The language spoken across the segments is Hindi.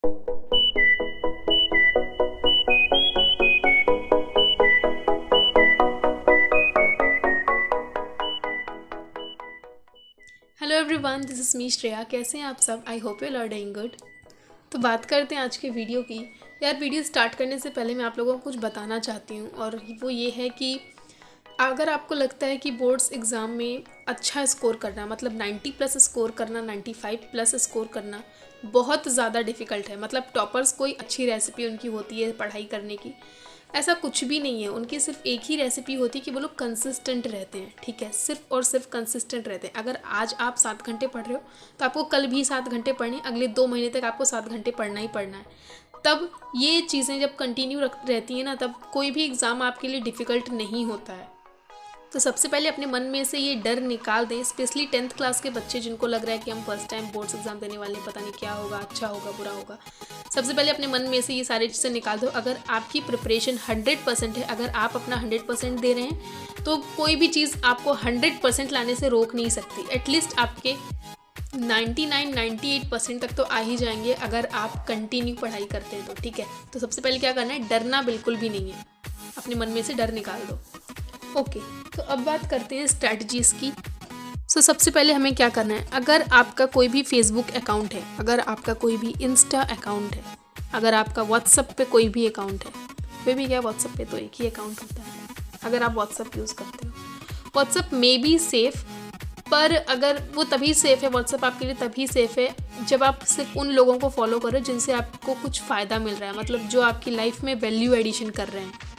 Hello everyone, this is me Shreya. कैसे हैं आप सब? I hope you are doing good. तो बात करते हैं आज के वीडियो की। यार, वीडियो स्टार्ट करने से पहले मैं आप लोगों को कुछ बताना चाहती हूँ, और वो ये है कि अगर आपको लगता है कि बोर्ड्स एग्ज़ाम में अच्छा स्कोर करना, मतलब 90 प्लस स्कोर करना, 95 प्लस स्कोर करना बहुत ज़्यादा डिफ़िकल्ट है। मतलब टॉपर्स कोई अच्छी रेसिपी उनकी होती है पढ़ाई करने की, ऐसा कुछ भी नहीं है। उनकी सिर्फ एक ही रेसिपी होती है कि वो लोग कंसिस्टेंट रहते हैं। ठीक है, सिर्फ और सिर्फ कंसिस्टेंट रहते हैं। अगर आज आप 7 घंटे पढ़ रहे हो तो आपको कल भी 7 घंटे पढ़ने, अगले 2 महीने तक आपको 7 घंटे पढ़ना ही पढ़ना है। तब ये चीज़ें जब कंटिन्यू रहती हैं ना, तब कोई भी एग्ज़ाम आपके लिए डिफ़िकल्ट नहीं होता है। तो सबसे पहले अपने मन में से ये डर निकाल दें, स्पेशली 10th क्लास के बच्चे जिनको लग रहा है कि हम फर्स्ट टाइम बोर्ड्स एग्जाम देने वाले हैं, पता नहीं क्या होगा, अच्छा होगा, बुरा होगा। सबसे पहले अपने मन में से ये सारी चीज़ें निकाल दो। अगर आपकी प्रिपरेशन 100% है, अगर आप अपना 100% दे रहे हैं, तो कोई भी चीज़ आपको 100% लाने से रोक नहीं सकती। एटलीस्ट आपके 99-98% तक तो आ ही जाएंगे अगर आप कंटिन्यू पढ़ाई करते हैं तो। ठीक है, तो सबसे पहले क्या करना है, डरना बिल्कुल भी नहीं है। अपने मन में से डर निकाल दो। ओके, तो अब बात करते हैं स्ट्रैटेजीज़ की। सबसे पहले हमें क्या करना है, अगर आपका कोई भी फेसबुक अकाउंट है, अगर आपका कोई भी इंस्टा अकाउंट है, अगर आपका व्हाट्सएप पे कोई भी अकाउंट है, कोई भी क्या, व्हाट्सएप पे तो एक ही अकाउंट होता है। अगर आप व्हाट्सएप यूज़ करते हो, व्हाट्सएप मे बी सेफ़, पर अगर वो तभी सेफ़ है, व्हाट्सएप आपके लिए तभी सेफ़ है जब आप सिर्फ उन लोगों को फॉलो करो जिनसे आपको कुछ फ़ायदा मिल रहा है, मतलब जो आपकी लाइफ में वैल्यू एडिशन कर रहे हैं।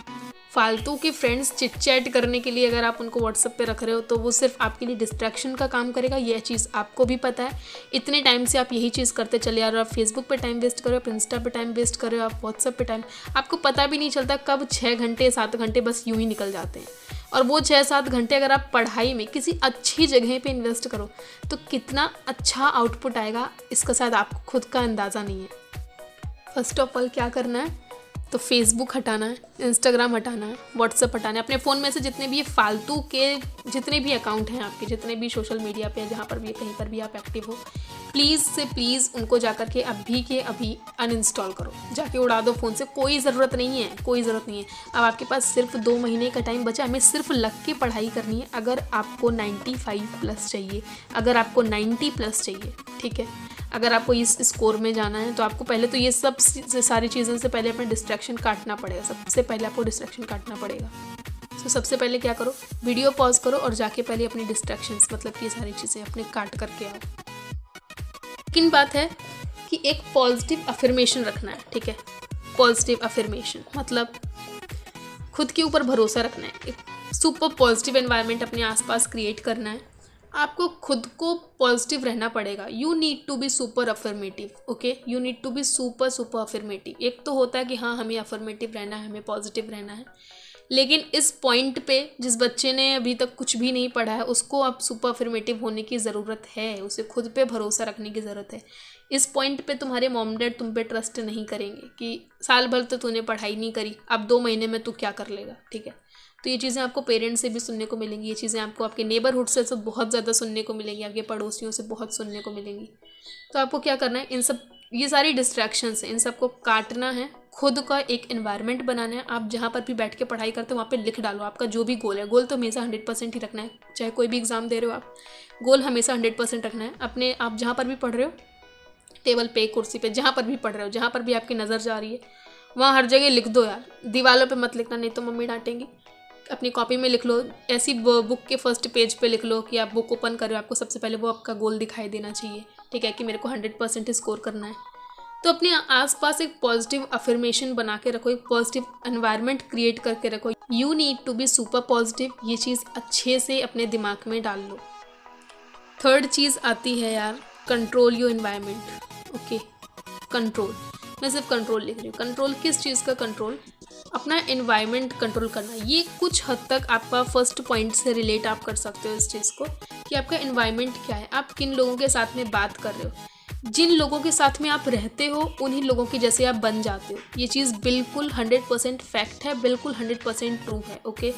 फालतू के फ्रेंड्स चिट चैट करने के लिए अगर आप उनको व्हाट्सएप पे रख रहे हो तो वो सिर्फ आपके लिए डिस्ट्रैक्शन का काम करेगा। यह चीज़ आपको भी पता है। इतने टाइम से आप यही चीज़ करते चले आ रहे हो। आप फेसबुक पे टाइम वेस्ट कर रहे हो, आप इंस्टा पे टाइम वेस्ट कर रहे हो, आप व्हाट्सएप पे टाइम, आपको पता भी नहीं चलता कब 6 घंटे 7 घंटे बस यूँ ही निकल जाते हैं। और वो 6-7 घंटे अगर आप पढ़ाई में किसी अच्छी जगह पे इन्वेस्ट करो तो कितना अच्छा आउटपुट आएगा, इसका शायद आपको खुद का अंदाज़ा नहीं है। फर्स्ट ऑफ ऑल क्या करना है, तो फेसबुक हटाना है, इंस्टाग्राम हटाना है, व्हाट्सएप हटाना है। अपने फ़ोन में से जितने भी ये फालतू के जितने भी अकाउंट हैं आपके, जितने भी सोशल मीडिया पे जहाँ पर भी कहीं पर भी आप एक्टिव हो, प्लीज़ से प्लीज़ उनको जाकर के अभी के अभी अनइंस्टॉल करो, जाके उड़ा दो फ़ोन से। कोई ज़रूरत नहीं है, कोई ज़रूरत नहीं है। अब आपके पास सिर्फ 2 महीने का टाइम बचा, हमें सिर्फ लग के पढ़ाई करनी है। अगर आपको 95 प्लस चाहिए, अगर आपको 90 प्लस चाहिए, ठीक है, अगर आपको इस स्कोर में जाना है तो आपको पहले तो ये सब सारी चीज़ों से पहले अपना डिस्ट्रैक्शन काटना पड़ेगा। सबसे पहले आपको डिस्ट्रैक्शन काटना पड़ेगा। सबसे पहले क्या करो, वीडियो पॉज करो और जाके पहले अपनी डिस्ट्रैक्शंस, मतलब ये सारी चीज़ें अपने काट करके आओ। लेकिन बात है कि एक पॉजिटिव अफर्मेशन रखना है। ठीक है, पॉजिटिव अफर्मेशन मतलब खुद के ऊपर भरोसा रखना है। एक सुपर पॉजिटिव एनवायरनमेंट अपने आसपास क्रिएट करना है। आपको खुद को पॉजिटिव रहना पड़ेगा। You need to be super affirmative. Okay, you need to be super affirmative. एक तो होता है कि हाँ, हमें अफर्मेटिव रहना है, हमें पॉजिटिव रहना है, लेकिन इस पॉइंट पे जिस बच्चे ने अभी तक कुछ भी नहीं पढ़ा है उसको अब सुपर अफर्मेटिव होने की ज़रूरत है। उसे खुद पे भरोसा रखने की ज़रूरत है। इस पॉइंट पे तुम्हारे मॉम डैड तुम पे ट्रस्ट नहीं करेंगे कि साल भर तो तूने पढ़ाई नहीं करी, अब 2 महीने में तू क्या कर लेगा। ठीक है, तो ये चीज़ें आपको पेरेंट्स से भी सुनने को मिलेंगी, ये चीज़ें आपको आपके नेबरहुड से तो बहुत ज़्यादा सुनने को मिलेंगी, आपके पड़ोसियों से बहुत सुनने को मिलेंगी। तो आपको क्या करना है, इन सब ये सारी डिस्ट्रैक्शंस हैं, इन सबको काटना है। खुद का एक एनवायरनमेंट बनाना है। आप जहाँ पर भी बैठ के पढ़ाई करते हो वहाँ पे लिख डालो आपका जो भी गोल है। गोल तो हमेशा 100% ही रखना है, चाहे कोई भी एग्ज़ाम दे रहे हो आप, गोल हमेशा 100% रखना है। अपने आप जहाँ पर भी पढ़ रहे हो, टेबल पे, कुर्सी पे, जहाँ पर भी पढ़ रहे हो, जहाँ पर भी आपकी नज़र जा रही है, वहाँ हर जगह लिख दो यार। दीवारों पे मत लिखना, नहीं तो मम्मी डांटेंगी। अपनी कॉपी में लिख लो, ऐसी बुक के फर्स्ट पेज पे लिख लो कि आप बुक ओपन कर रहे हो, आपको सबसे पहले वो आपका गोल दिखाई देना चाहिए। ठीक है, कि मेरे को 100% स्कोर करना है। तो अपने आसपास एक पॉजिटिव अफर्मेशन बना के रखो, एक पॉजिटिव एनवायरनमेंट क्रिएट करके रखो। You need to be super positive. ये चीज़ अच्छे से अपने दिमाग में डाल लो। थर्ड चीज़ आती है यार, control your environment. Okay, control, मैं सिर्फ कंट्रोल लिख रही हूँ। कंट्रोल किस चीज़ का कंट्रोल? अपना एनवायरनमेंट कंट्रोल करना। ये कुछ हद तक आपका फर्स्ट पॉइंट से रिलेट आप कर सकते हो इस चीज़ को कि आपका एनवायरनमेंट क्या है, आप किन लोगों के साथ में बात कर रहे हो। जिन लोगों के साथ में आप रहते हो उन्हीं लोगों के जैसे आप बन जाते हो। ये चीज़ बिल्कुल 100% फैक्ट है, बिल्कुल 100% ट्रू है। ओके,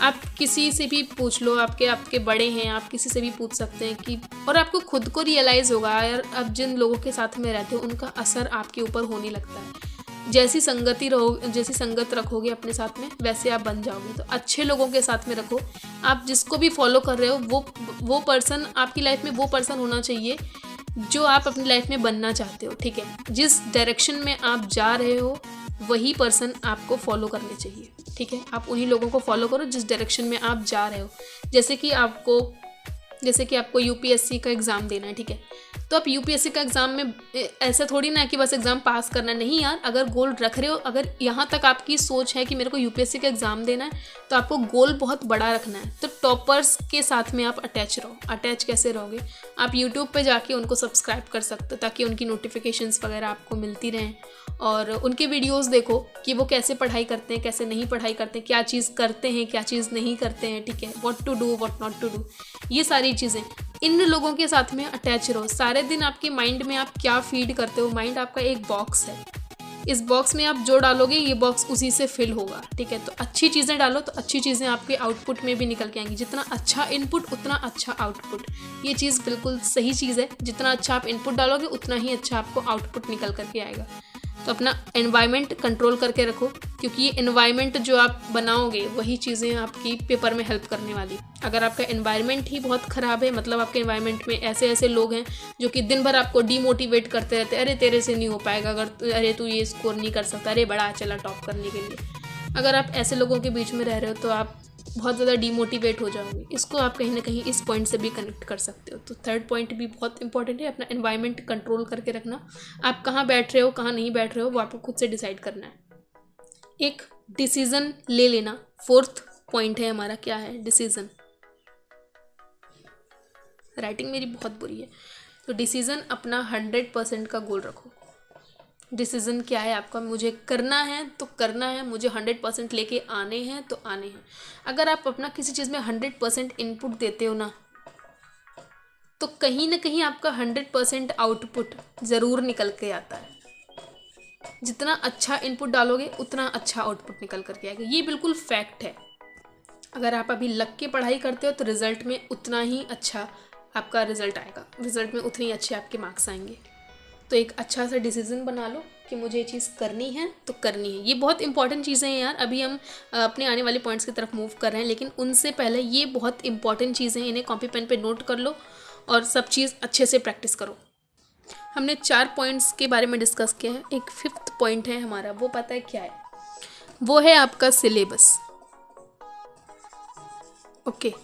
आप किसी से भी पूछ लो, आपके बड़े हैं, आप किसी से भी पूछ सकते हैं कि, और आपको खुद को रियलाइज़ होगा यार, आप जिन लोगों के साथ में रहते हो उनका असर आपके ऊपर होने लगता है। जैसी संगत रखोगे अपने साथ में वैसे आप बन जाओगे। तो अच्छे लोगों के साथ में रखो। आप जिसको भी फॉलो कर रहे हो वो पर्सन आपकी लाइफ में वो पर्सन होना चाहिए जो आप अपनी लाइफ में बनना चाहते हो। ठीक है, जिस डायरेक्शन में आप जा रहे हो वही पर्सन आपको फॉलो करने चाहिए। ठीक है, आप उन्हीं लोगों को फॉलो करो जिस डायरेक्शन में आप जा रहे हो। जैसे कि आपको यूपीएससी का एग्ज़ाम देना है। ठीक है, तो आप यूपीएससी का एग्ज़ाम में ऐसा थोड़ी ना कि बस एग्ज़ाम पास करना, नहीं यार। अगर गोल रख रहे हो, अगर यहाँ तक आपकी सोच है कि मेरे को यूपीएससी का एग्ज़ाम देना है, तो आपको गोल बहुत बड़ा रखना है। तो टॉपर्स के साथ में आप अटैच रहो। अटैच कैसे रहोगे? आप यूट्यूब पे जाके उनको सब्सक्राइब कर सकते हो ताकि उनकी नोटिफिकेशंस वगैरह आपको मिलती रहें, और उनके वीडियोस देखो कि वो कैसे पढ़ाई करते हैं, कैसे नहीं पढ़ाई करते, क्या चीज़ करते हैं, क्या चीज़ नहीं करते हैं। ठीक है, what to do, what not to do, ये सारी चीज़ें। इन लोगों के साथ में अटैच रहो। सारे दिन आपके माइंड में आप क्या फीड करते हो? माइंड आपका एक बॉक्स है। इस बॉक्स में आप जो डालोगे ये बॉक्स उसी से फिल होगा। ठीक है, तो अच्छी चीज़ें डालो तो अच्छी चीज़ें आपके आउटपुट में भी निकल के आएंगी। जितना अच्छा इनपुट उतना अच्छा आउटपुट, ये चीज़ बिल्कुल सही चीज़ है। जितना अच्छा आप इनपुट डालोगे उतना ही अच्छा आपको आउटपुट निकल करके आएगा। तो अपना एनवायरनमेंट कंट्रोल करके रखो, क्योंकि ये एनवायरनमेंट जो आप बनाओगे वही चीज़ें आपकी पेपर में हेल्प करने वाली। अगर आपका एनवायरनमेंट ही बहुत ख़राब है, मतलब आपके एनवायरनमेंट में ऐसे लोग हैं जो कि दिन भर आपको डीमोटिवेट करते रहते हैं, अरे तेरे से नहीं हो पाएगा, अरे तू ये स्कोर नहीं कर सकता, अरे बड़ा चला टॉप करने के लिए। अगर आप ऐसे लोगों के बीच में रह रहे हो तो आप बहुत ज़्यादा डीमोटिवेट हो जाओगे। इसको आप कहीं ना कहीं इस पॉइंट से भी कनेक्ट कर सकते हो। तो थर्ड पॉइंट भी बहुत इंपॉर्टेंट है, अपना एनवायरनमेंट कंट्रोल करके रखना। आप कहाँ बैठ रहे हो, कहाँ नहीं बैठ रहे हो, वो आपको खुद से डिसाइड करना है। एक डिसीज़न ले लेना, फोर्थ पॉइंट है हमारा। क्या है? डिसीज़न। राइटिंग मेरी बहुत बुरी है। तो डिसीज़न अपना 100% का गोल रखो। डिसीज़न क्या है आपका? मुझे करना है तो करना है, मुझे 100% लेके आने हैं तो आने हैं। अगर आप अपना किसी चीज़ में 100% इनपुट देते हो ना, तो कहीं ना कहीं आपका 100% आउटपुट ज़रूर निकल के आता है। जितना अच्छा इनपुट डालोगे उतना अच्छा आउटपुट निकल करके आएगा। ये बिल्कुल फैक्ट है। अगर आप अभी लग के पढ़ाई करते हो तो रिज़ल्ट में उतना ही अच्छा आपका रिज़ल्ट आएगा, रिज़ल्ट में उतने ही अच्छे आपके मार्क्स आएंगे। तो एक अच्छा सा डिसीज़न बना लो कि मुझे ये चीज़ करनी है तो करनी है। ये बहुत इंपॉर्टेंट चीज़ें हैं यार। अभी हम अपने आने वाले पॉइंट्स की तरफ मूव कर रहे हैं, लेकिन उनसे पहले ये बहुत इंपॉर्टेंट चीज़ें हैं। इन्हें कॉपी पेन पे नोट कर लो और सब चीज़ अच्छे से प्रैक्टिस करो। हमने 4 पॉइंट्स के बारे में डिस्कस किया है। एक 5th पॉइंट है हमारा, वो पता है क्या है? वो है आपका सिलेबस। ओके,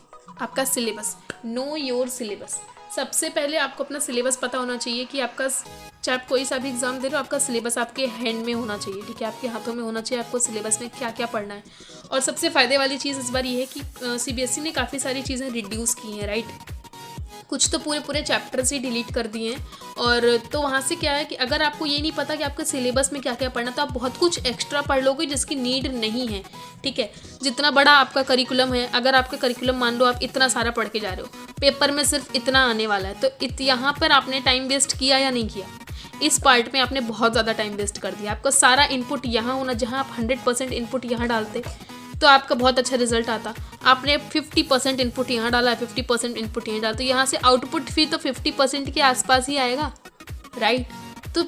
आपका सिलेबस। Know your syllabus. सबसे पहले आपको अपना सिलेबस पता होना चाहिए कि आपका, चाहे आप कोई सा भी एग्ज़ाम दे रहे हो, आपका सिलेबस आपके हैंड में होना चाहिए। ठीक है, आपके हाथों में होना चाहिए आपको सिलेबस में क्या क्या पढ़ना है। और सबसे फ़ायदे वाली चीज़ इस बार ये है कि सीबीएसई ने काफ़ी सारी चीज़ें रिड्यूस की हैं, राइट। कुछ तो पूरे चैप्टर्स ही डिलीट कर दिए हैं। और तो वहाँ से क्या है कि अगर आपको ये नहीं पता कि आपके सिलेबस में क्या क्या पढ़ना, तो आप बहुत कुछ एक्स्ट्रा पढ़ लोगे जिसकी नीड नहीं है। ठीक है, जितना बड़ा आपका करिकुलम है, अगर आपका करिकुलम मान लो आप इतना सारा पढ़ के जा रहे हो, पेपर में सिर्फ इतना आने वाला है, तो यहाँ पर आपने टाइम वेस्ट किया या नहीं किया? इस पार्ट में आपने बहुत ज़्यादा टाइम वेस्ट कर दिया। आपका सारा इनपुट यहाँ होना, जहाँ आप 100% इनपुट यहाँ डालते तो आपका बहुत अच्छा रिजल्ट आता। आपने 50% इनपुट यहाँ डाला, 50% इनपुट यहाँ डाला, तो यहाँ से आउटपुट भी तो 50% के आसपास ही आएगा, राइट। तो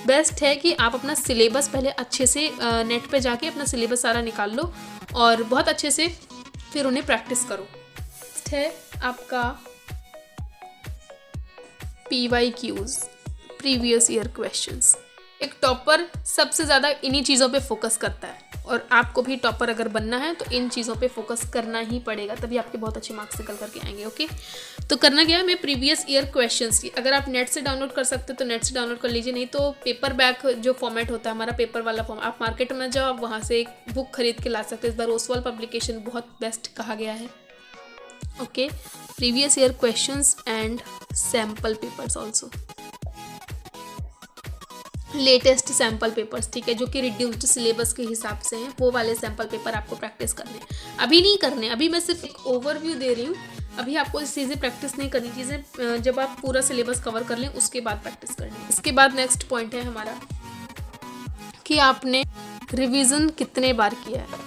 बेस्ट है कि आप अपना सिलेबस पहले अच्छे से नेट पे जाके अपना सिलेबस सारा निकाल लो और बहुत अच्छे से फिर उन्हें प्रैक्टिस करो। नेक्स्ट है आपका PYQs, प्रीवियस ईयर क्वेश्चंस। एक टॉपर सबसे ज़्यादा इन्हीं चीज़ों पे फोकस करता है, और आपको भी टॉपर अगर बनना है तो इन चीज़ों पे फोकस करना ही पड़ेगा, तभी आपके बहुत अच्छे मार्क्स निकल करके आएंगे। ओके, तो करना क्या है, मैं प्रीवियस ईयर क्वेश्चंस की, अगर आप नेट से डाउनलोड कर सकते हो तो नेट से डाउनलोड कर लीजिए, नहीं तो पेपर बैक जो फॉर्मेट होता है हमारा, पेपर वाला फॉर्म, आप मार्केट में जाओ, आप वहाँ से एक बुक खरीद के ला सकते हो। इस बार ओसवाल पब्लिकेशन बहुत बेस्ट कहा गया है। Okay, previous year questions and sample papers also, latest sample papers, ठीक है, जो कि रिड्यूस्ड सिलेबस के हिसाब से हैं, वो वाले सैम्पल पेपर आपको प्रैक्टिस करने हैं। अभी नहीं करने, अभी मैं सिर्फ एक ओवरव्यू दे रही हूँ अभी आपको इस चीज़ें प्रैक्टिस नहीं करनी, चीज़ें जब आप पूरा सिलेबस कवर कर लें उसके बाद प्रैक्टिस करनी। इसके बाद नेक्स्ट पॉइंट है हमारा कि आपने रिवीजन कितने बार किया है।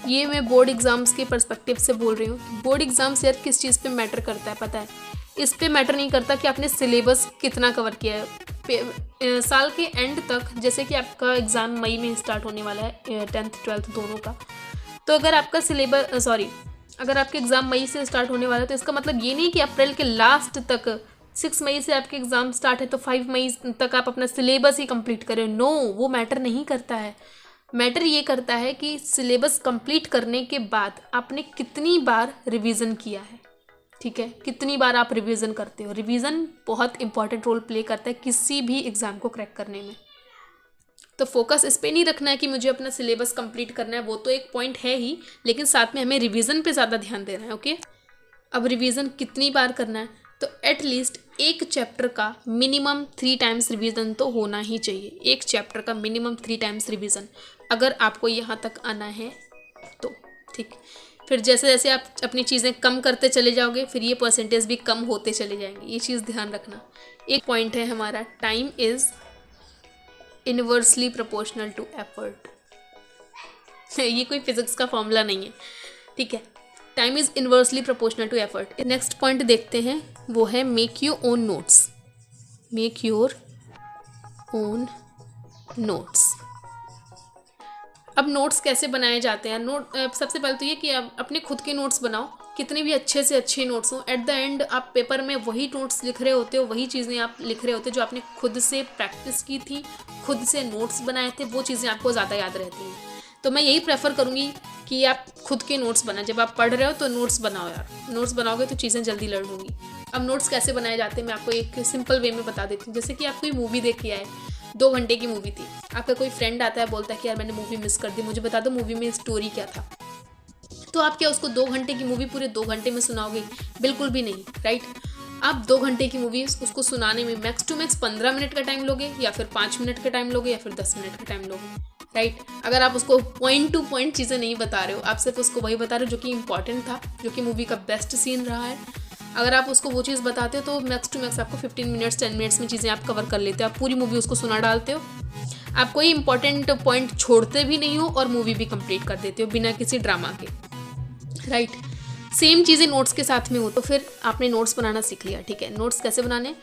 ये मैं बोर्ड एग्ज़ाम्स के पर्सपेक्टिव से बोल रही हूँ। बोर्ड एग्ज़ाम्स यार किस चीज़ पे मैटर करता है पता है? इस पे मैटर नहीं करता कि आपने सिलेबस कितना कवर किया है। साल के एंड तक, जैसे कि आपका एग्ज़ाम मई में स्टार्ट होने वाला है 10th 12th दोनों का, तो अगर आपका सिलेबस अगर आपके एग्ज़ाम मई से स्टार्ट होने वाला है तो इसका मतलब ये नहीं कि अप्रैल के लास्ट तक 6 मई से आपके एग्ज़ाम स्टार्ट है तो 5 मई तक आप अपना सिलेबस ही कंप्लीट करें। नो, वो मैटर नहीं करता है। मैटर ये करता है कि सिलेबस कंप्लीट करने के बाद आपने कितनी बार रिवीजन किया है। ठीक है, कितनी बार आप रिवीजन करते हो। रिवीजन बहुत इंपॉर्टेंट रोल प्ले करता है किसी भी एग्ज़ाम को क्रैक करने में। तो फोकस इस पे नहीं रखना है कि मुझे अपना सिलेबस कंप्लीट करना है, वो तो एक पॉइंट है ही, लेकिन साथ में हमें रिवीजन पे ज़्यादा ध्यान देना है। ओके, अब रिवीजन कितनी बार करना है, तो एटलीस्ट एक चैप्टर का मिनिमम 3 टाइम्स रिवीजन तो होना ही चाहिए। एक चैप्टर का मिनिमम 3 टाइम्स रिवीजन, अगर आपको यहाँ तक आना है तो। ठीक, फिर जैसे जैसे आप अपनी चीज़ें कम करते चले जाओगे फिर ये परसेंटेज भी कम होते चले जाएंगे, ये चीज़ ध्यान रखना। एक पॉइंट है हमारा, time is inversely proportional to effort. ये कोई फिजिक्स का फॉर्मूला नहीं है, ठीक है। Time is inversely proportional to effort. Next point देखते हैं, वो है make your own notes. Make your own notes. अब नोट्स कैसे बनाए जाते हैं? सबसे पहले तो ये कि आप अपने खुद के नोट्स बनाओ, कितने भी अच्छे से अच्छे नोट्स हों। एट द एंड आप पेपर में वही नोट्स लिख रहे होते हो, वही चीज़ें आप लिख रहे होते हो जो आपने खुद से प्रैक्टिस की थी, खुद से नोट्स बनाए थे, वो चीज़ें आपको ज़्यादा याद रहती हैं। तो मैं यही प्रेफर करूँगी कि आप खुद के नोट्स बनाएं। जब आप पढ़ रहे हो तो नोट्स बनाओ यार, नोट्स बनाओगे तो चीज़ें जल्दी लर्न होंगी। अब नोट्स कैसे बनाए जाते हैं मैं आपको एक सिंपल वे में बता देती हूँ। जैसे कि आप कोई मूवी देख के आए, 2 घंटे की मूवी थी, आपका कोई फ्रेंड आता है बोलता है कि यार मैंने मूवी मिस कर दी, मुझे बता दो मूवी में स्टोरी क्या था। तो आप क्या उसको 2 घंटे की मूवी पूरे 2 घंटे में सुनाओगे? बिल्कुल भी नहीं, राइट। आप 2 घंटे की मूवी उसको सुनाने में मैक्स टू मैक्स 15 मिनट का टाइम लोगे, या फिर 5 मिनट का टाइम लोगे, या फिर 10 मिनट का टाइम लोगे, राइट। अगर आप उसको पॉइंट टू पॉइंट चीज़ें नहीं बता रहे हो, आप सिर्फ उसको वही बता रहे हो जो कि इंपॉर्टेंट था, जो कि मूवी का बेस्ट सीन रहा है, अगर आप उसको वो चीज़ बताते हो तो मैक्स टू मैक्स आपको 15 मिनट्स 10 मिनट्स में चीज़ें आप कवर कर लेते हो। आप पूरी मूवी उसको सुना डालते हो, आप कोई इंपॉर्टेंट पॉइंट छोड़ते भी नहीं हो और मूवी भी कंप्लीट कर देते हो बिना किसी ड्रामा के, राइट। सेम चीज़ें नोट्स के साथ में हो। तो फिर आपने नोट्स बनाना सीख लिया, ठीक है। नोट्स कैसे बनाने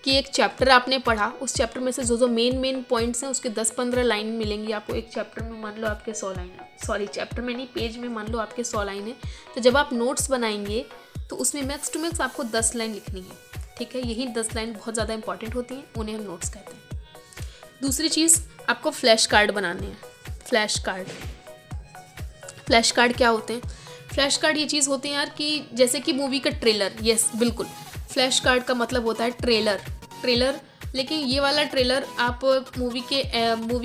कि एक चैप्टर आपने पढ़ा, उस चैप्टर में से जो मेन पॉइंट्स हैं उसके 10-15 लाइन मिलेंगी आपको एक चैप्टर में। मान लो आपके 100 लाइन है, सॉरी चैप्टर में नहीं, पेज में मान लो आपके 100 लाइन है, तो जब आप नोट्स बनाएंगे तो उसमें मैक्स टू मैक्स आपको 10 लाइन लिखनी है, ठीक है। यही 10 लाइन बहुत ज़्यादा इंपॉर्टेंट होती हैं, उन्हें हम नोट्स कहते हैं। दूसरी चीज़, आपको फ्लैश कार्ड बनाने हैं। फ्लैश कार्ड क्या होते हैं? फ्लैश कार्ड ये चीज़ होती है यार कि जैसे कि मूवी का ट्रेलर, यस बिल्कुल, फ्लैश कार्ड का मतलब होता है ट्रेलर। लेकिन ये वाला ट्रेलर आप मूवी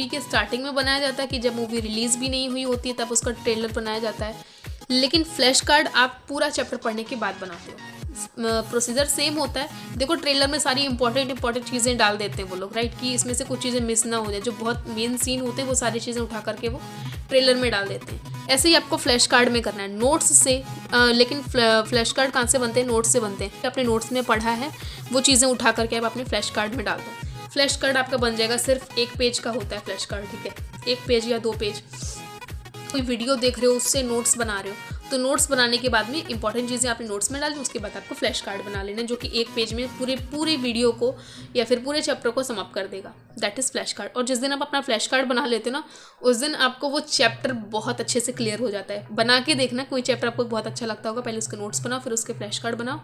के स्टार्टिंग में बनाया जाता है कि जब मूवी रिलीज़ भी नहीं हुई होती है तब उसका ट्रेलर बनाया जाता है। लेकिन फ्लैश कार्ड आप पूरा चैप्टर पढ़ने के बाद बनाते हो। प्रोसीजर सेम होता है। देखो ट्रेलर में सारी इंपॉर्टेंट चीज़ें डाल देते हैं वो लोग, राइट, कि इसमें से कुछ चीज़ें मिस ना हो जाए। जो बहुत मेन सीन होते हैं वो सारी चीज़ें उठा करके वो ट्रेलर में डाल देते हैं। ऐसे ही आपको फ्लैश कार्ड में करना है नोट्स से। लेकिन फ्लैश कार्ड कहाँ से बनते हैं? नोट्स से बनते हैं। अपने नोट्स में पढ़ा है वो चीज़ें उठा करके आप अपने फ्लैश कार्ड में डाल दो। फ्लैश कार्ड आपका बन जाएगा, सिर्फ 1 पेज का होता है फ्लैश कार्ड, ठीक है, 1 पेज या 2 पेज। कोई वीडियो देख रहे हो उससे नोट्स बना रहे हो, तो नोट्स बनाने के बाद में इंपॉर्टेंट चीज़ें आपने नोट्स में डाल दी, उसके बाद आपको फ्लैश कार्ड बना लेना जो कि 1 पेज में पूरे वीडियो को या फिर पूरे चैप्टर को समाप्त कर देगा। That is flash card. और जिस दिन आप अपना फ्लैश कार्ड बना लेते हो ना, उस दिन आपको वो चैप्टर बहुत अच्छे से क्लियर हो जाता है। बना के देखना, कोई चैप्टर आपको बहुत अच्छा लगता होगा, पहले उसके नोट्स बनाओ फिर उसके फ्लैश कार्ड बनाओ।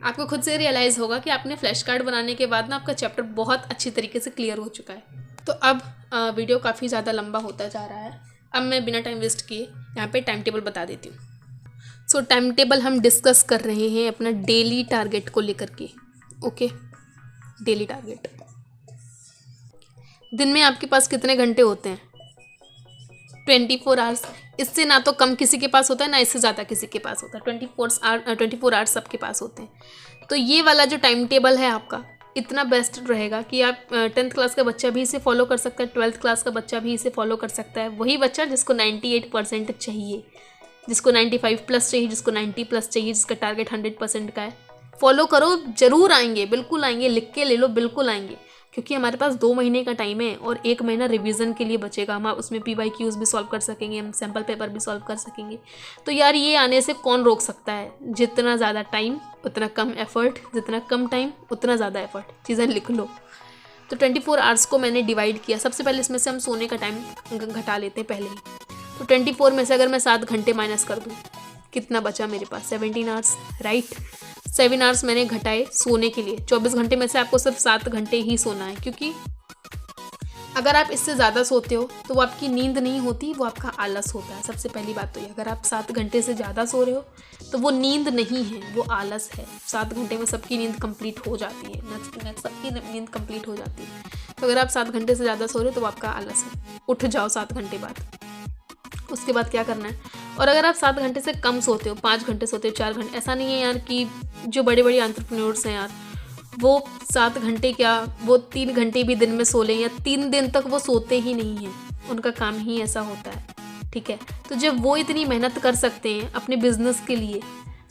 आपको खुद से रियलाइज़ होगा कि आपने फ्लैश कार्ड बनाने के बाद ना आपका चैप्टर बहुत अच्छी तरीके से क्लियर हो चुका है। तो अब वीडियो काफ़ी ज़्यादा लंबा होता जा रहा है, अब मैं बिना टाइम वेस्ट किए यहाँ पे टाइम टेबल बता देती हूँ। सो टाइम टेबल हम डिस्कस कर रहे हैं अपना डेली टारगेट को लेकर के। Okay, daily target. दिन में आपके पास कितने घंटे होते हैं? 24 आवर्स। इससे ना तो कम किसी के पास होता है, ना इससे ज़्यादा किसी के पास होता है। 24 आवर्स सबके पास होते हैं। तो ये वाला जो टाइम टेबल है आपका, इतना बेस्ट रहेगा कि आप 10th क्लास का बच्चा भी इसे फॉलो कर सकता है, 12th क्लास का बच्चा भी इसे फॉलो कर सकता है। वही बच्चा जिसको 98% चाहिए, जिसको 95 प्लस चाहिए, जिसको 90 प्लस चाहिए, जिसका टारगेट 100% का है। फॉलो करो, ज़रूर आएंगे, बिल्कुल आएंगे, लिख के ले लो, बिल्कुल आएंगे, क्योंकि हमारे पास 2 महीने का टाइम है और 1 महीना रिवीजन के लिए बचेगा। हम उसमें PYQs भी सॉल्व कर सकेंगे, हम सैम्पल पेपर भी सॉल्व कर सकेंगे। तो यार ये आने से कौन रोक सकता है। जितना ज़्यादा टाइम उतना कम एफर्ट, जितना कम टाइम उतना ज़्यादा एफर्ट, चीज़ें लिख लो। तो 24 आवर्स को मैंने डिवाइड किया। सबसे पहले इसमें से हम सोने का टाइम घटा लेते हैं पहले ही। तो 24 में से अगर मैं 7 घंटे माइनस कर दूँ, कितना बचा मेरे पास? 17 आवर्स, राइट। 7 आवर्स मैंने घटाए सोने के लिए। 24 घंटे में से आपको सिर्फ 7 घंटे ही सोना है, क्योंकि अगर आप इससे ज़्यादा सोते हो तो वो आपकी नींद नहीं होती, वो आपका आलस होता है। सबसे पहली बात तो ये, अगर आप 7 घंटे से ज़्यादा सो रहे हो तो वो नींद नहीं है, वो आलस है। 7 घंटे में सबकी नींद कंप्लीट हो जाती है, सबकी नींद कंप्लीट हो जाती है। तो अगर आप 7 घंटे से ज़्यादा सो रहे हो तो वो आपका आलस है। उठ जाओ 7 घंटे बाद। उसके बाद क्या करना है? और अगर आप 7 घंटे से कम सोते हो, 5 घंटे सोते हो, 4 घंटे, ऐसा नहीं है यार कि जो बड़े बड़े एंटरप्रेन्योर्स हैं यार, वो 7 घंटे क्या, वो 3 घंटे भी दिन में सो लें या 3 दिन तक वो सोते ही नहीं हैं, उनका काम ही ऐसा होता है, ठीक है। तो जब वो इतनी मेहनत कर सकते हैं अपने बिजनेस के लिए,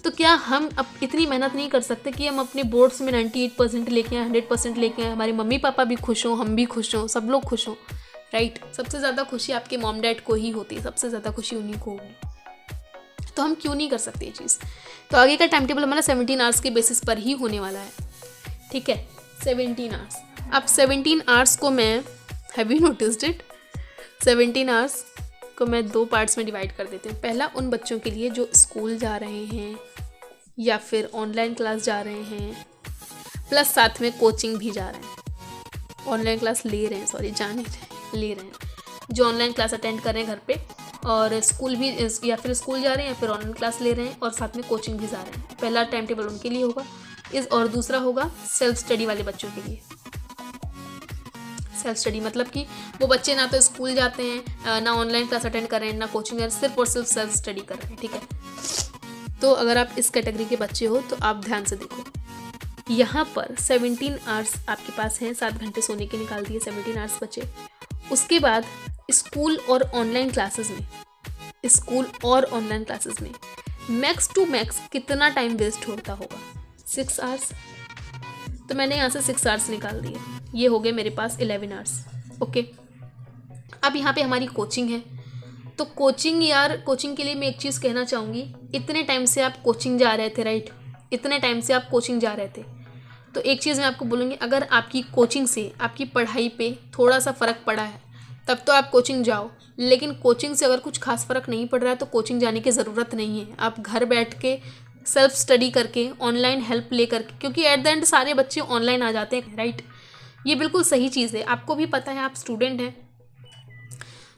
तो क्या हम अब इतनी मेहनत नहीं कर सकते कि हम अपने बोर्ड्स में 98% लेके आए, 100% लेके आए, हमारे मम्मी पापा भी खुश हों, हम भी खुश हों, सब लोग खुश हों, राइट। सबसे ज़्यादा खुशी आपके मॉम डैड को ही होती है, सबसे ज़्यादा खुशी उन्हीं को होगी। तो हम क्यों नहीं कर सकते ये चीज़? तो आगे का टाइम टेबल हमारा 17 आवर्स के बेसिस पर ही होने वाला है, ठीक है। 17 आवर्स। अब 17 आवर्स को मैं, have you noticed it, 17 hours को मैं 2 पार्ट्स में डिवाइड कर देती हूँ। पहला उन बच्चों के लिए जो स्कूल जा रहे हैं या फिर ऑनलाइन क्लास जा रहे हैं, प्लस साथ में कोचिंग भी जा रहे हैं, ऑनलाइन क्लास ले रहे हैं, सॉरी जाने ले रहे हैं, जो ऑनलाइन क्लास अटेंड कर रहे हैं घर पे, और स्कूल भी, या फिर स्कूल जा रहे हैं या फिर ऑनलाइन क्लास ले रहे हैं और साथ में कोचिंग भी जा रहे हैं। पहला टाइम टेबल उनके लिए होगा और दूसरा होगा सेल्फ स्टडी वाले बच्चों के लिए। सेल्फ स्टडी मतलब कि वो बच्चे ना तो स्कूल जाते हैं, ना ऑनलाइन क्लास अटेंड कर रहे हैं, ना कोचिंग, सिर्फ और सिर्फ सेल्फ स्टडी कर रहे हैं, ठीक है। तो अगर आप इस कैटेगरी के बच्चे हो तो आप ध्यान से देखो, यहाँ पर 17 आवर्स आपके पास हैं, 7 घंटे सोने के निकाल दिए, 17 आवर्स बचे। उसके बाद स्कूल और ऑनलाइन क्लासेस में मैक्स टू मैक्स कितना टाइम वेस्ट होता होगा? 6 आवर्स। तो मैंने यहाँ से 6 आवर्स निकाल दिए, ये हो गए मेरे पास 11 आवर्स, ओके। अब यहाँ पे हमारी कोचिंग है, तो कोचिंग, यार कोचिंग के लिए मैं एक चीज़ कहना चाहूँगी, इतने टाइम से आप कोचिंग जा रहे थे, राइट, इतने टाइम से आप कोचिंग जा रहे थे, तो एक चीज़ मैं आपको बोलूँगी, अगर आपकी कोचिंग से आपकी पढ़ाई पे थोड़ा सा फ़र्क पड़ा है तब तो आप कोचिंग जाओ, लेकिन कोचिंग से अगर कुछ खास फ़र्क नहीं पड़ रहा है तो कोचिंग जाने की ज़रूरत नहीं है। आप घर बैठ के सेल्फ स्टडी करके, ऑनलाइन हेल्प ले करके, क्योंकि एट द एंड सारे बच्चे ऑनलाइन आ जाते हैं, राइट। ये बिल्कुल सही चीज़ है, आपको भी पता है, आप स्टूडेंट हैं।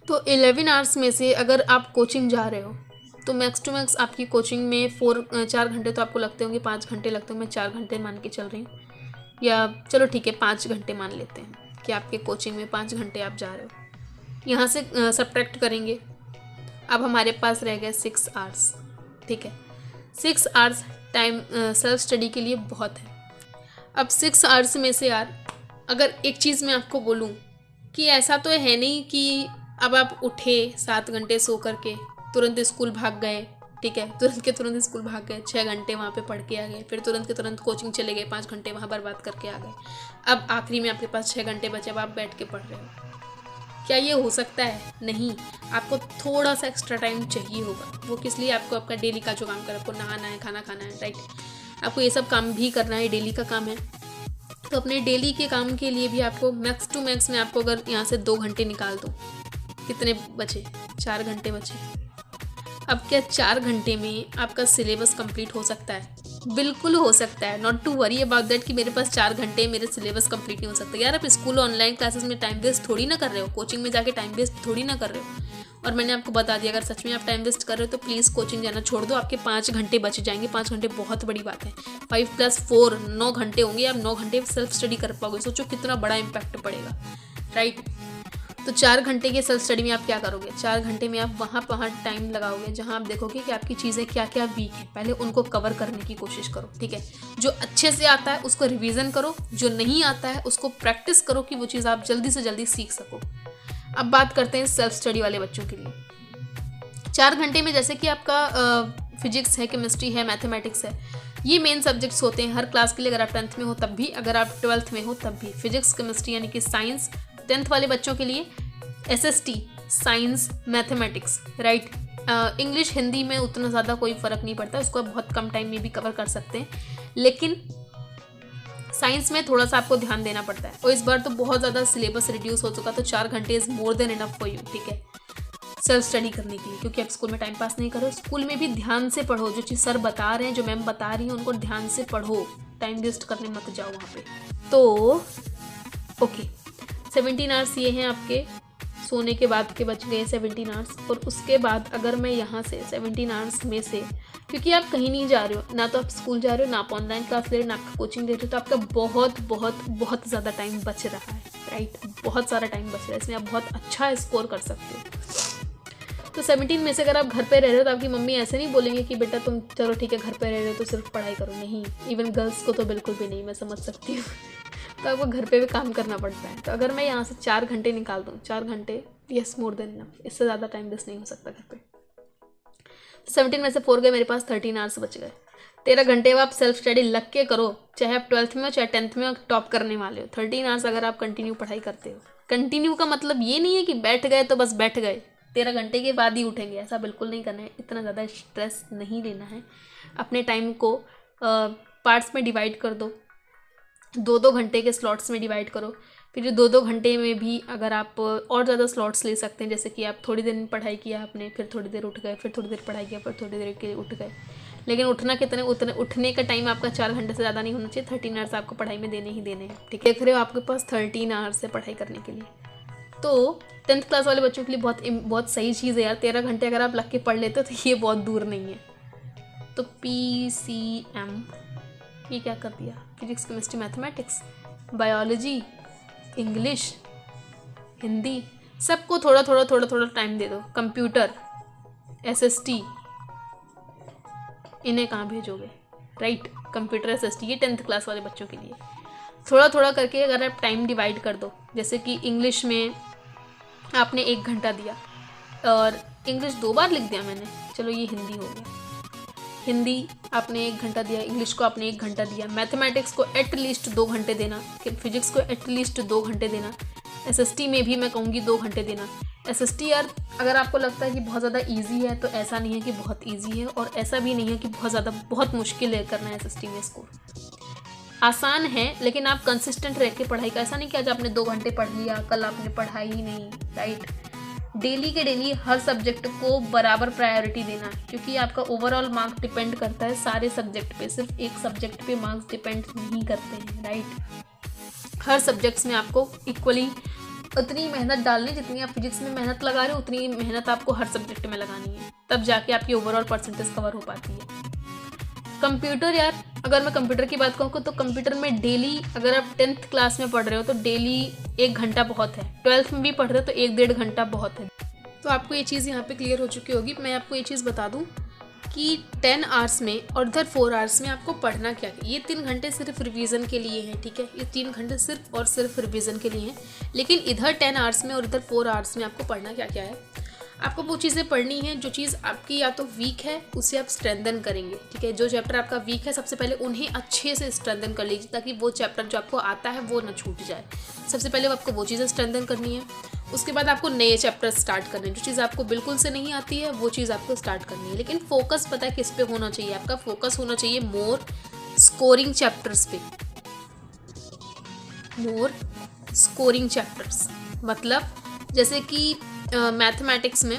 तो 11 आवर्स में से अगर आप कोचिंग जा रहे हो तो मैक्स टू मैक्स आपकी कोचिंग में 4 घंटे तो आपको लगते होंगे, 5 घंटे लगते होंगे, मैं 4 घंटे मान के चल रही हूँ, या चलो ठीक है 5 घंटे मान लेते हैं कि आपके कोचिंग में 5 घंटे आप जा रहे हो। यहाँ से सब्ट्रैक्ट करेंगे, अब हमारे पास रह गए 6 आवर्स, ठीक है। 6 आवर्स टाइम सेल्फ स्टडी के लिए बहुत है। अब 6 आवर्स में से यार अगर एक चीज़ मैं आपको बोलूँ कि ऐसा तो है नहीं कि अब आप उठे 7 घंटे सो करके तुरंत स्कूल भाग गए, ठीक है, तुरंत के तुरंत स्कूल भाग गए, 6 घंटे वहाँ पे पढ़ के आ गए, फिर तुरंत के तुरंत कोचिंग चले गए, 5 घंटे वहाँ बर्बाद करके आ गए, अब आखिरी में आपके पास 6 घंटे बचे, अब आप बैठ के पढ़ रहे हो। क्या ये हो सकता है? नहीं, आपको थोड़ा सा एक्स्ट्रा टाइम चाहिए होगा। वो किस लिए? आपको आपका डेली का जो काम कर, आपको नहाना है, खाना खाना है, राइट, आपको ये सब काम भी करना है, डेली का काम है। तो अपने डेली के काम के लिए भी आपको मैक्स टू मैक्स में आपको अगर यहाँ से 2 घंटे निकाल दो, कितने बचे? 4 घंटे बचे। अब क्या 4 घंटे में आपका सिलेबस कंप्लीट हो सकता है? बिल्कुल हो सकता है, not to worry about that कि मेरे पास 4 घंटे मेरे सिलेबस कंप्लीट नहीं हो सकता। यार आप स्कूल ऑनलाइन क्लासेस में टाइम वेस्ट थोड़ी ना कर रहे हो, कोचिंग में जाके टाइम वेस्ट थोड़ी ना कर रहे हो। और मैंने आपको बता दिया, अगर सच में आप टाइम वेस्ट कर रहे हो तो प्लीज़ कोचिंग जाना छोड़ दो, आपके 5 घंटे बच जाएंगे। 5 घंटे बहुत बड़ी बात है, 5 + 4 9 घंटे होंगे, आप 9 घंटे सेल्फ स्टडी कर पाओगे। सोचो कितना बड़ा इम्पैक्ट पड़ेगा, राइट। तो 4 घंटे के सेल्फ स्टडी में आप क्या करोगे? 4 घंटे में आप वहाँ टाइम लगाओगे जहाँ आप देखोगे कि आपकी चीज़ें क्या क्या वीक हैं, पहले उनको कवर करने की कोशिश करो, ठीक है। जो अच्छे से आता है उसको रिवीजन करो, जो नहीं आता है उसको प्रैक्टिस करो कि वो चीज़ आप जल्दी से जल्दी सीख सको। अब बात करते हैं सेल्फ स्टडी वाले बच्चों के लिए। 4 घंटे में जैसे कि आपका फिजिक्स है, केमिस्ट्री है, मैथमेटिक्स है, ये मेन सब्जेक्ट्स होते हैं हर क्लास के लिए। अगर आप 10th में हो तब भी, अगर आप 12th में हो तब भी। फिजिक्स, केमिस्ट्री यानी कि साइंस 10th वाले बच्चों के लिए, SST science, mathematics, right. English, Hindi में उतना ज़्यादा कोई फ़र्क नहीं पड़ता, उसको आप बहुत कम टाइम में भी कवर कर सकते हैं, लेकिन साइंस में थोड़ा सा आपको ध्यान देना पड़ता है। और इस बार तो बहुत ज़्यादा सिलेबस रिड्यूस हो चुका, तो 4 घंटे is more than enough for you, ठीक है, सेल्फ स्टडी करने के लिए। क्योंकि आप स्कूल में टाइम पास नहीं करो, स्कूल में भी ध्यान से पढ़ो, जो चीज़ सर बता रहे हैं, जो मैम बता रही हैं, उनको ध्यान से पढ़ो, टाइम वेस्ट करने मत जाओ वहाँ पे। तो ओके, 17 आवर्स ये हैं आपके सोने के बाद के, बच गए 17 आवर्स। और उसके बाद अगर मैं यहाँ से 17 आवर्स में से, क्योंकि आप कहीं नहीं जा रहे हो, ना तो आप स्कूल जा रहे हो, ना आप ऑनलाइन क्लास ले रहे हो, ना आपका कोचिंग ले रहे हो, तो आपका बहुत बहुत बहुत ज़्यादा टाइम बच रहा है, राइट। बहुत सारा टाइम बच रहा है, इसमें आप बहुत अच्छा स्कोर कर सकते हो। तो 17 में से अगर आप घर पे रह रहे हो तो आपकी मम्मी ऐसे नहीं बोलेंगे कि बेटा तुम चलो ठीक है घर पे रह रहे हो तो सिर्फ पढ़ाई करो, नहीं। इवन गर्ल्स को तो बिल्कुल भी नहीं, मैं समझ सकती हूँ। तो आपको घर पे भी काम करना पड़ता है। तो अगर मैं यहाँ से 4 घंटे निकाल दूँ, 4 घंटे, यस, मोर देन इनफ, इससे ज़्यादा टाइम वेस्ट नहीं हो सकता घर पे। 17 में से 4 गए, मेरे पास 13 आवर्स बच गए। 13 घंटे अब आप सेल्फ स्टडी लग के करो, चाहे आप 12th में हो, चाहे 10th में हो, टॉप करने वाले हो। 13 आवर्स अगर आप कंटिन्यू पढ़ाई करते हो, कंटिन्यू का मतलब ये नहीं है कि बैठ गए तो बस बैठ गए, 13 घंटे के बाद ही उठेंगे, ऐसा बिल्कुल नहीं करना है। इतना ज़्यादा स्ट्रेस नहीं लेना है। अपने टाइम को पार्ट्स में डिवाइड कर दो, 2-2 घंटे के स्लॉट्स में डिवाइड करो। फिर 2-2 घंटे में भी अगर आप और ज़्यादा स्लॉट्स ले सकते हैं, जैसे कि आप थोड़ी देर पढ़ाई किया आपने, फिर थोड़ी देर उठ गए, फिर थोड़ी देर पढ़ाई किया, फिर थोड़ी देर के लिए उठ गए। लेकिन उठना कितने, उठने का टाइम आपका 4 घंटे से ज़्यादा नहीं होना चाहिए। 13 आवर्स आपको पढ़ाई में देने ही देने हैं, ठीक है। देख रहे हो आपके पास 13 आवर्स है पढ़ाई करने के लिए। तो 10th क्लास वाले बच्चों के लिए बहुत सही चीज़ है यार। 13 घंटे अगर आप लग के पढ़ लेते हो तो ये बहुत दूर नहीं है। तो PCM ये क्या कर दिया, physics, chemistry, mathematics, biology, English, Hindi, सबको थोड़ा थोड़ा टाइम दे दो। कंप्यूटर, SST, इन्हें कहाँ भेजोगे, राइट। कंप्यूटर, SST ये 10th क्लास वाले बच्चों के लिए थोड़ा थोड़ा करके अगर आप टाइम डिवाइड कर दो। जैसे कि इंग्लिश में आपने 1 घंटा दिया, और इंग्लिश 2 बार लिख दिया मैंने, चलो ये हिंदी हो गया। हिंदी आपने 1 घंटा दिया, इंग्लिश को आपने 1 घंटा दिया, मैथमेटिक्स को एटलीस्ट 2 घंटे देना, फिजिक्स को एटलीस्ट 2 घंटे देना, SST में भी मैं कहूँगी 2 घंटे देना। SST यार अगर आपको लगता है कि बहुत ज़्यादा ईजी है तो ऐसा नहीं है कि बहुत ईजी है, और ऐसा भी नहीं है कि बहुत मुश्किल है करना है SST में स्कोर। आसान है, लेकिन आप कंसिस्टेंट रह के पढ़ाई का, ऐसा नहीं कि आज आपने 2 घंटे पढ़ लिया कल आपने पढ़ा ही नहीं, राइट। डेली के डेली हर सब्जेक्ट को बराबर प्रायोरिटी देना, क्योंकि आपका ओवरऑल मार्क्स डिपेंड करता है सारे सब्जेक्ट पे, सिर्फ एक सब्जेक्ट पे मार्क्स डिपेंड नहीं करते हैं, राइट। हर सब्जेक्ट्स में आपको इक्वली उतनी मेहनत डालनी, जितनी आप फिजिक्स में मेहनत लगा रहे हो उतनी मेहनत आपको हर सब्जेक्ट में लगानी है, तब जाके आपकी ओवरऑल परसेंटेज कवर हो पाती है। कंप्यूटर यार अगर मैं कंप्यूटर की बात कहूँ तो कंप्यूटर में डेली, अगर आप 10th क्लास में पढ़ रहे हो तो डेली 1 घंटा बहुत है, 12th में भी पढ़ रहे हो तो 1-1.5 घंटा बहुत है। तो आपको ये चीज़ यहाँ पे क्लियर हो चुकी होगी। मैं आपको ये चीज़ बता दूँ कि 10 आवर्स में और इधर 4 आवर्स में आपको पढ़ना क्या है। ये 3 घंटे सिर्फ रिवीजन के लिए हैं, ठीक है, ये 3 घंटे सिर्फ और सिर्फ रिवीजन के लिए हैं। लेकिन इधर 10 आवर्स में और इधर 4 आवर्स में आपको पढ़ना क्या क्या है। आपको वो चीज़ें पढ़नी है जो चीज़ आपकी या तो वीक है उसे आप स्ट्रेंथन करेंगे, ठीक है। जो चैप्टर आपका वीक है सबसे पहले उन्हें अच्छे से स्ट्रेंथन कर लीजिए, ताकि वो चैप्टर जो आपको आता है वो ना छूट जाए। सबसे पहले आपको वो चीज़ें स्ट्रेंथन करनी है। उसके बाद आपको नए चैप्टर स्टार्ट करने हैं, जो चीज़ आपको बिल्कुल से नहीं आती है वो चीज़ आपको स्टार्ट करनी है। लेकिन फोकस पता है किस पे होना चाहिए, आपका फोकस होना चाहिए मोर स्कोरिंग चैप्टर्स पे। मोर स्कोरिंग चैप्टर्स मतलब जैसे कि मैथमेटिक्स में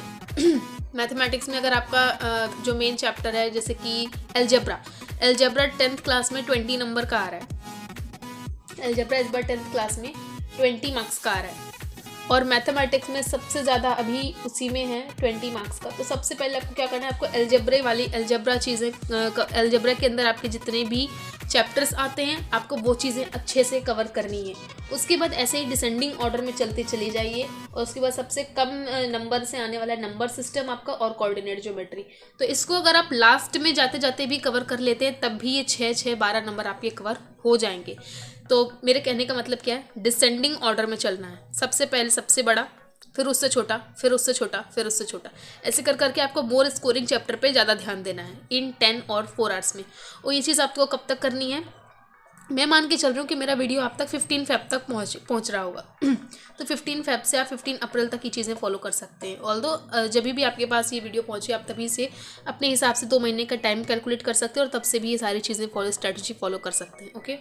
मैथमेटिक्स में अगर आपका जो मेन चैप्टर है जैसे कि एलजेब्रा 10th क्लास में 20 नंबर का आ रहा है। एलजेब्रा इस बार 10th क्लास में 20 मार्क्स का आ रहा है, और मैथमेटिक्स में सबसे ज़्यादा अभी उसी में है 20 मार्क्स का। तो सबसे पहले आपको क्या करना है, आपको एलजेब्रा चीज़ें, एलजेब्रा के अंदर आपके जितने भी चैप्टर्स आते हैं आपको वो चीज़ें अच्छे से कवर करनी है। उसके बाद ऐसे ही डिसेंडिंग ऑर्डर में चलते चली जाइए, और उसके बाद सबसे कम नंबर से आने वाला नंबर सिस्टम आपका और कोऑर्डिनेट ज्योमेट्री। तो इसको अगर आप लास्ट में जाते जाते भी कवर कर लेते हैं तब भी ये 6-6-12 नंबर आपके कवर हो जाएंगे। तो मेरे कहने का मतलब क्या है, डिसेंडिंग ऑर्डर में चलना है। सबसे पहले सबसे बड़ा, फिर उससे छोटा, फिर उससे छोटा, फिर उससे छोटा, ऐसे कर करके आपको मोर स्कोरिंग चैप्टर पे ज़्यादा ध्यान देना है इन 10 और 4 आवर्स में। और ये चीज़ आपको कब तक करनी है, मैं मान के चल रही हूँ कि मेरा वीडियो आप तक 15 फेब तक पहुँच रहा होगा तो 15 फेब से आप 15 अप्रैल तक ये चीज़ें फॉलो कर सकते हैं। ऑल्दो जब भी आपके पास ये वीडियो पहुँचे आप तभी से अपने हिसाब से 2 महीने का टाइम कैलकुलेट कर सकते हैं और तब से भी ये सारी चीज़ें स्ट्रैटेजी फॉलो कर सकते हैं। ओके,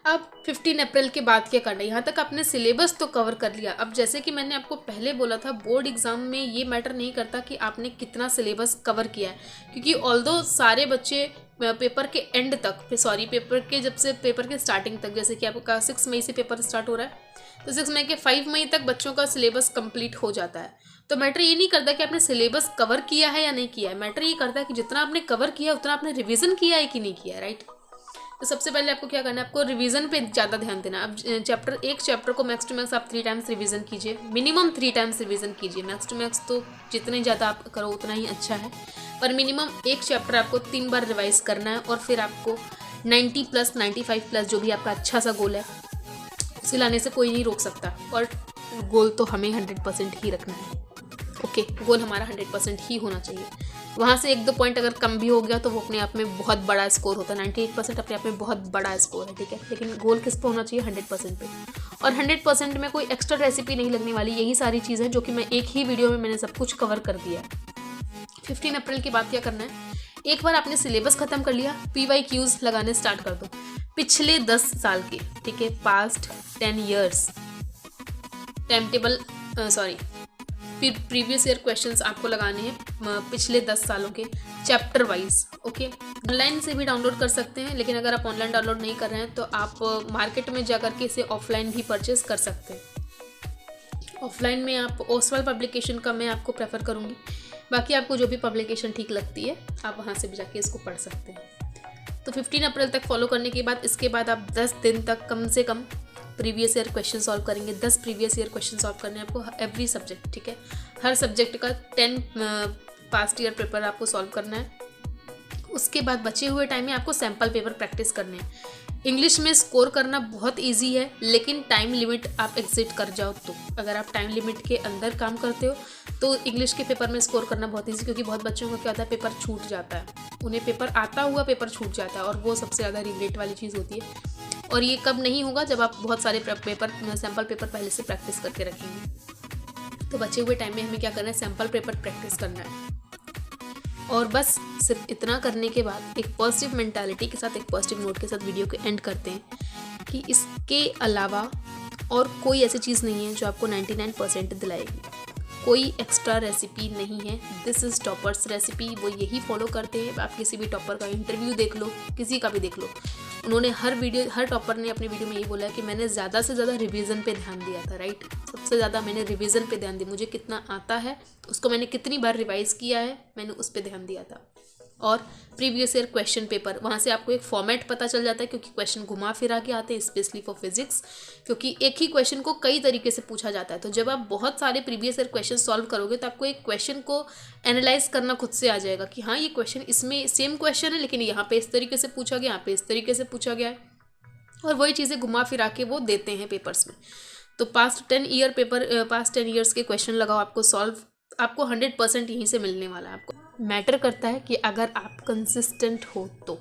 अब 15 अप्रैल के बाद क्या करना है, यहाँ तक आपने सिलेबस तो कवर कर लिया। अब जैसे कि मैंने आपको पहले बोला था, बोर्ड एग्जाम में ये मैटर नहीं करता कि आपने कितना सिलेबस कवर किया है, क्योंकि ऑल्दो सारे बच्चे पेपर के एंड तक, पेपर के जब से पेपर के स्टार्टिंग तक, जैसे कि आपका 6 मई से पेपर स्टार्ट हो रहा है तो 6 मई के 5 मई तक बच्चों का सिलेबस कंप्लीट हो जाता है। तो मैटर ये नहीं करता कि आपने सिलेबस कवर किया है या नहीं किया है, मैटर ये करता है कि जितना आपने कवर किया उतना आपने रिविजन किया है कि नहीं किया है, राइट। तो सबसे पहले आपको क्या करना है, आपको रिवीजन पे ज़्यादा ध्यान देना। अब एक चैप्टर को मैक्स टू मैक्स आप 3 टाइम्स रिवीजन कीजिए, मिनिमम 3 टाइम्स रिवीजन कीजिए। मैक्स टू मैक्स तो जितने ज़्यादा आप करो उतना ही अच्छा है, पर मिनिमम एक चैप्टर आपको 3 बार रिवाइज करना है। और फिर आपको 90 प्लस 95 प्लस जो भी आपका अच्छा सा गोल है उसे लाने से कोई नहीं रोक सकता। और गोल तो हमें 100% ही रखना है। ओके, गोल हमारा 100% ही होना चाहिए। वहाँ से 1-2 पॉइंट अगर कम भी हो गया तो वो अपने आप में बहुत बड़ा स्कोर होता है। 98% अपने आप में बहुत बड़ा स्कोर है, ठीक है, लेकिन गोल किस पे होना चाहिए, 100% पे। और 100% में कोई एक्स्ट्रा रेसिपी नहीं लगने वाली, यही सारी चीज़ें जो कि मैं एक ही वीडियो में मैंने सब कुछ कवर कर दिया है। 15 अप्रैल के बाद क्या करना है, एक बार आपने सिलेबस खत्म कर लिया, PYQs लगाने स्टार्ट कर दो पिछले 10 साल के, ठीक है, past 10 years time table, previous year questions आपको लगाने हैं पिछले 10 सालों के चैप्टर वाइज। ओके, ऑनलाइन से भी डाउनलोड कर सकते हैं, लेकिन अगर आप ऑनलाइन डाउनलोड नहीं कर रहे हैं तो आप मार्केट में जाकर के इसे ऑफलाइन भी परचेज कर सकते हैं। ऑफलाइन में आप ओसवाल पब्लिकेशन का मैं आपको प्रेफर करूँगी, बाकी आपको जो भी पब्लिकेशन ठीक लगती है आप वहाँ से भी जाके इसको पढ़ सकते हैं। तो 15 अप्रैल तक फॉलो करने के बाद इसके बाद आप 10 दिन तक कम से कम प्रीवियस ईयर क्वेश्चन सॉल्व करेंगे। 10 प्रीवियस ईयर क्वेश्चन सॉल्व करने हैं आपको, एवरी सब्जेक्ट, ठीक है, हर सब्जेक्ट का 10 पास्ट ईयर पेपर आपको सॉल्व करना है। उसके बाद बचे हुए टाइम में आपको सैम्पल पेपर प्रैक्टिस करने हैं। इंग्लिश में स्कोर करना बहुत इजी है, लेकिन टाइम लिमिट आप एग्जिट कर जाओ तो, अगर आप टाइम लिमिट के अंदर काम करते हो तो इंग्लिश के पेपर में स्कोर करना बहुत इजी, क्योंकि बहुत बच्चों को क्या होता है, पेपर छूट जाता है, उन्हें पेपर आता हुआ पेपर छूट जाता है और वो सबसे ज़्यादा रिग्रेट वाली चीज़ होती है। और ये कब नहीं होगा, जब आप बहुत सारे सैम्पल पेपर पहले से प्रैक्टिस करके रखेंगे। तो बचे हुए टाइम में हमें क्या करना है, सैम्पल पेपर प्रैक्टिस करना है। और बस सिर्फ इतना करने के बाद एक पॉजिटिव मेंटालिटी के साथ, एक पॉजिटिव नोट के साथ वीडियो को एंड करते हैं कि इसके अलावा और कोई ऐसी चीज़ नहीं है जो आपको 99% दिलाएगी। कोई एक्स्ट्रा रेसिपी नहीं है, दिस इज़ टॉपर्स रेसिपी। वो यही फॉलो करते हैं। आप किसी भी टॉपर का इंटरव्यू देख लो, किसी का भी देख लो, उन्होंने हर टॉपर ने अपने वीडियो में यही बोला है कि मैंने ज़्यादा से ज़्यादा रिवीजन पे ध्यान दिया था, राइट। सबसे ज़्यादा मैंने रिवीजन पे ध्यान दिया, मुझे कितना आता है उसको मैंने कितनी बार रिवाइज़ किया है, मैंने उस पर ध्यान दिया था। और प्रीवियस ईयर क्वेश्चन पेपर, वहाँ से आपको एक फॉर्मेट पता चल जाता है, क्योंकि क्वेश्चन घुमा फिरा के आते हैं, स्पेशली फॉर फिजिक्स, क्योंकि एक ही क्वेश्चन को कई तरीके से पूछा जाता है। तो जब आप बहुत सारे प्रीवियस ईयर क्वेश्चन सॉल्व करोगे तो आपको एक क्वेश्चन को एनालाइज करना खुद से आ जाएगा कि हाँ, ये क्वेश्चन इसमें सेम क्वेश्चन है, लेकिन यहाँ पे इस तरीके से पूछा गया, यहाँ पे इस तरीके से पूछा गया है, और वही चीज़ें घुमा फिरा के वो देते हैं पेपर्स में। तो पास्ट 10 ईयर्स के क्वेश्चन लगाओ, आपको सॉल्व, आपको 100% यहीं से मिलने वाला है। आपको मैटर करता है कि अगर आप कंसिस्टेंट हो तो,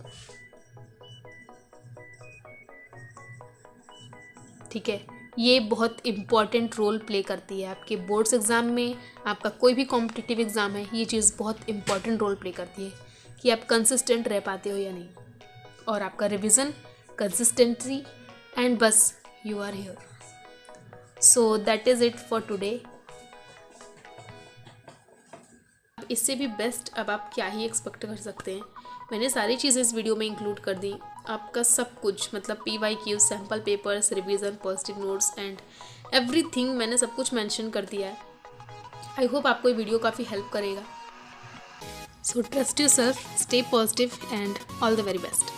ठीक है, ये बहुत इम्पॉर्टेंट रोल प्ले करती है आपके बोर्ड्स एग्ज़ाम में, आपका कोई भी कॉम्पिटिटिव एग्ज़ाम है, ये चीज़ बहुत इम्पॉर्टेंट रोल प्ले करती है कि आप कंसिस्टेंट रह पाते हो या नहीं। और आपका रिविज़न, कंसिस्टेंसी, एंड बस you are here. So that is it for today. इससे भी बेस्ट अब आप क्या ही एक्सपेक्ट कर सकते हैं। मैंने सारी चीज़ें इस वीडियो में इंक्लूड कर दी, आपका सब कुछ, मतलब PYQ, sample papers, revision, positive notes and everything मैंने सब कुछ मेंशन कर दिया है। आई होप आपको ये वीडियो काफ़ी हेल्प करेगा। So trust yourself, stay positive and all the very best.